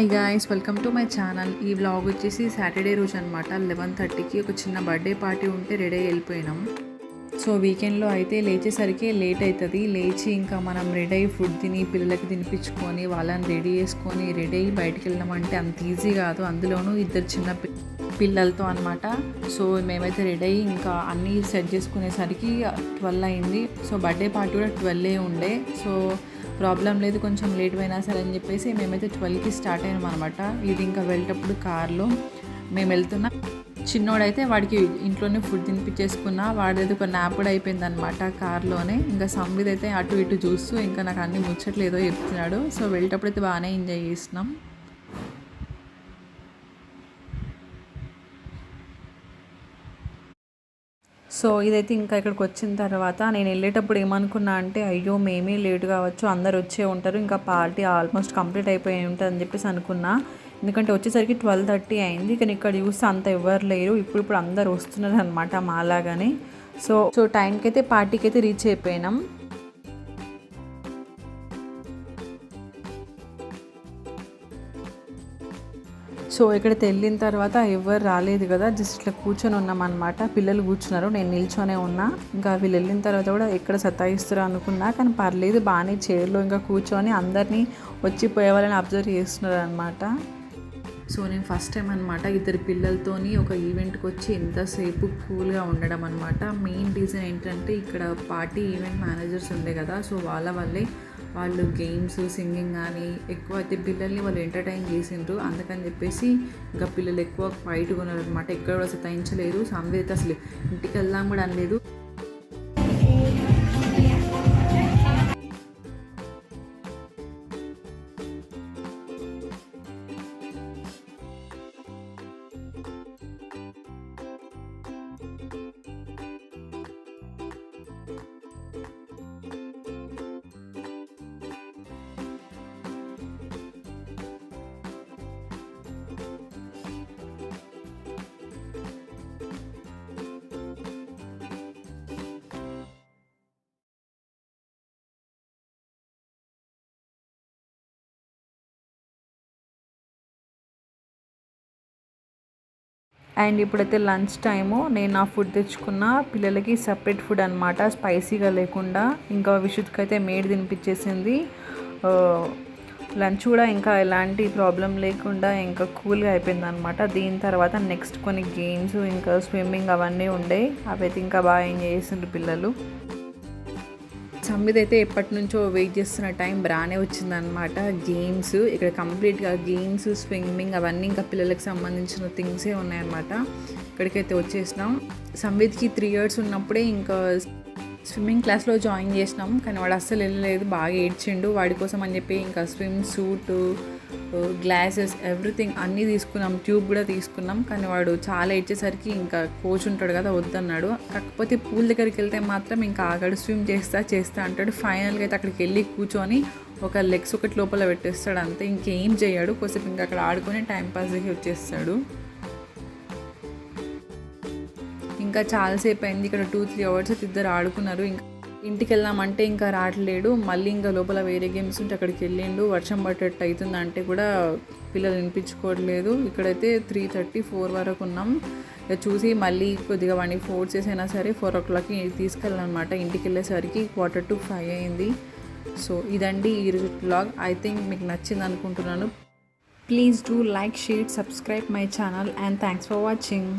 Hi guys, welcome to my channel. ఈ vlog వచ్చేసి Saturday రోజు అనమాట. 11:30కి ఒక చిన్న బర్త్డే పార్టీ ఉంటే రెడీ అయి వెళ్ళిపోయినాం. సో వీకెండ్లో అయితే లేచేసరికి లేట్ అవుతుంది. లేచి ఇంకా మనం రెడీ అయ్యి ఫుడ్ తిని పిల్లలకి తినిపించుకొని వాళ్ళని రెడీ చేసుకొని రెడీ అయ్యి బయటికి వెళ్ళామంటే అంత ఈజీ కాదు, అందులోనూ ఇద్దరు చిన్న పిల్లలతో అనమాట. సో మేమైతే రెడీ అయ్యి ఇంకా అన్నీ సెట్ చేసుకునేసరికి 12 అయింది. సో బర్త్డే పార్టీ కూడా 12 ఉండే. సో ప్రాబ్లం లేదు, కొంచెం లేట్ అయినా సరే అని చెప్పేసి మేమైతే 12కి స్టార్ట్ అయినాం అనమాట. ఇది ఇంకా వెళ్ళేటప్పుడు కార్లో మేము వెళ్తున్నా. చిన్నోడైతే వాడికి ఇంట్లోనే ఫుడ్ తినిపించేసుకున్నా, వాడిది ఒక నాప్ కూడా అయిపోయింది అనమాట కార్లోనే. ఇంకా సంబిద్ అయితే అటు ఇటు చూస్తూ ఇంకా నాకు అన్ని ముచ్చట్లేదో చెప్తున్నాడు. సో వెళ్ళేటప్పుడు అయితే బాగానే ఎంజాయ్ చేస్తున్నాం. సో ఇదైతే ఇంకా ఇక్కడికి వచ్చిన తర్వాత నేను వెళ్ళేటప్పుడు ఏమనుకున్నా అంటే, అయ్యో మేమే లేట్ కావచ్చు, అందరు వచ్చే ఉంటారు, ఇంకా పార్టీ ఆల్మోస్ట్ కంప్లీట్ అయిపోయి ఉంటుంది అని చెప్పేసి అనుకున్నా. ఎందుకంటే వచ్చేసరికి 12:30 అయింది. కానీ ఇక్కడ చూస్తే అంత ఎవరు లేరు. ఇప్పుడు అందరు వస్తున్నారు అనమాట మాలాగానే. సో టైంకి అయితే పార్టీకి అయితే రీచ్ అయిపోయినాం. సో ఇక్కడికి వెళ్ళిన తర్వాత ఎవరు రాలేదు కదా, జస్ట్ ఇట్లా కూర్చొని ఉన్నామన్నమాట. పిల్లలు కూర్చున్నారు, నేను నిల్చొనే ఉన్నా. ఇంకా వీళ్ళు వెళ్ళిన తర్వాత కూడా ఎక్కడ సతాయిస్తారు అనుకున్నా, కానీ పర్లేదు, బాగానే చైర్లో ఇంకా కూర్చొని అందరినీ వచ్చిపోయే వాళ్ళని అబ్జర్వ్ చేస్తున్నారు అనమాట. సో నేను ఫస్ట్ టైం అనమాట ఇద్దరు పిల్లలతోని ఒక ఈవెంట్కి వచ్చి ఎంతసేపు కూల్గా ఉండడం అనమాట. మెయిన్ రీజన్ ఏంటంటే ఇక్కడ పార్టీ ఈవెంట్ మేనేజర్స్ ఉండే కదా, సో వాళ్ళ వల్లే వాళ్ళు గేమ్స్ సింగింగ్ కానీ ఎక్కువ అయితే పిల్లల్ని వాళ్ళు ఎంటర్టైన్ చేసిండ్రు. అందుకని చెప్పేసి ఇంకా పిల్లలు ఎక్కువ క్వైట్గా ఉన్నారు అనమాట. ఎక్కడ కూడా సతాయించలేరు. సంవేద్ అసలు ఇంటికి వెళ్దాం కూడా అనలేదు. అండ్ ఇప్పుడైతే లంచ్ టైము. నేను నా ఫుడ్ తెచ్చుకున్న, పిల్లలకి సపరేట్ ఫుడ్ అనమాట, స్పైసీగా లేకుండా. ఇంకా విషుద్కి అయితే మేడ్ తినిపించేసింది. లంచ్ కూడా ఇంకా ఎలాంటి ప్రాబ్లం లేకుండా ఇంకా కూల్గా అయిపోయింది అనమాట. దీని తర్వాత నెక్స్ట్ కొన్ని గేమ్స్ ఇంకా స్విమ్మింగ్ అవన్నీ ఉండే, అవైతే ఇంకా బాగా ఎంజాయ్ చేసిండ్రు పిల్లలు. సంబిద్ అయితే ఎప్పటి నుంచో వెయిట్ చేస్తున్న టైం రానే వచ్చిందనమాట. గేమ్స్ ఇక్కడ కంప్లీట్గా గేమ్స్ స్విమ్మింగ్ అవన్నీ ఇంకా పిల్లలకు సంబంధించిన థింగ్సే ఉన్నాయన్నమాట. ఇక్కడికైతే వచ్చేసినాం. సంబిద్కి 3 years ఉన్నప్పుడే ఇంకా స్విమ్మింగ్ క్లాస్లో జాయిన్ చేసినాం, కానీ వాడు అస్సలు వెళ్ళలేదు, బాగా ఏడ్చిండు. వాడి కోసం అని చెప్పి ఇంకా స్విమ్ సూటు, గ్లాసెస్, ఎవ్రీథింగ్ అన్నీ తీసుకున్నాం, ట్యూబ్ కూడా తీసుకున్నాం. కానీ వాడు చాలా ఏడ్చేసరికి ఇంకా కోచ్ ఉంటాడు కదా వద్దన్నాడు. కాకపోతే పూల్ దగ్గరికి వెళ్తే మాత్రం ఇంకా ఆగాడు, స్విమ్ చేస్తా అంటాడు. ఫైనల్గా అయితే అక్కడికి వెళ్ళి కూర్చొని ఒక లెగ్స్ ఒకటి లోపల పెట్టేస్తాడు, అంతే, ఇంకేం చేయడు. కొద్దిసేపు ఇంకా అక్కడ ఆడుకొని టైంపాస్కి వచ్చేస్తాడు. ఇంకా చాలాసేపు అయింది, ఇక్కడ 2-3 hours ఇద్దరు ఆడుకున్నారు. ఇంకా ఇంటికి వెళ్దామంటే ఇంకా రావట్లేడు. మళ్ళీ ఇంకా లోపల వేరే గేమ్స్ ఉంటే అక్కడికి వెళ్ళిండు. వర్షం పట్టేట్టు అవుతుందంటే కూడా పిల్లలు వినిపించుకోవట్లేదు. ఇక్కడైతే 3:30-4 వరకు ఉన్నాం. ఇక చూసి మళ్ళీ కొద్దిగా వాడిని ఫోర్స్ చేసైనా సరే 4 o'clockకి తీసుకెళ్ళాలన్నమాట. ఇంటికి వెళ్ళేసరికి 4:45 అయింది. సో ఇదండి ఈరోజు వ్లాగ్. ఐ థింక్ మీకు నచ్చింది అనుకుంటున్నాను. Please do like, share, subscribe my channel and thanks for watching.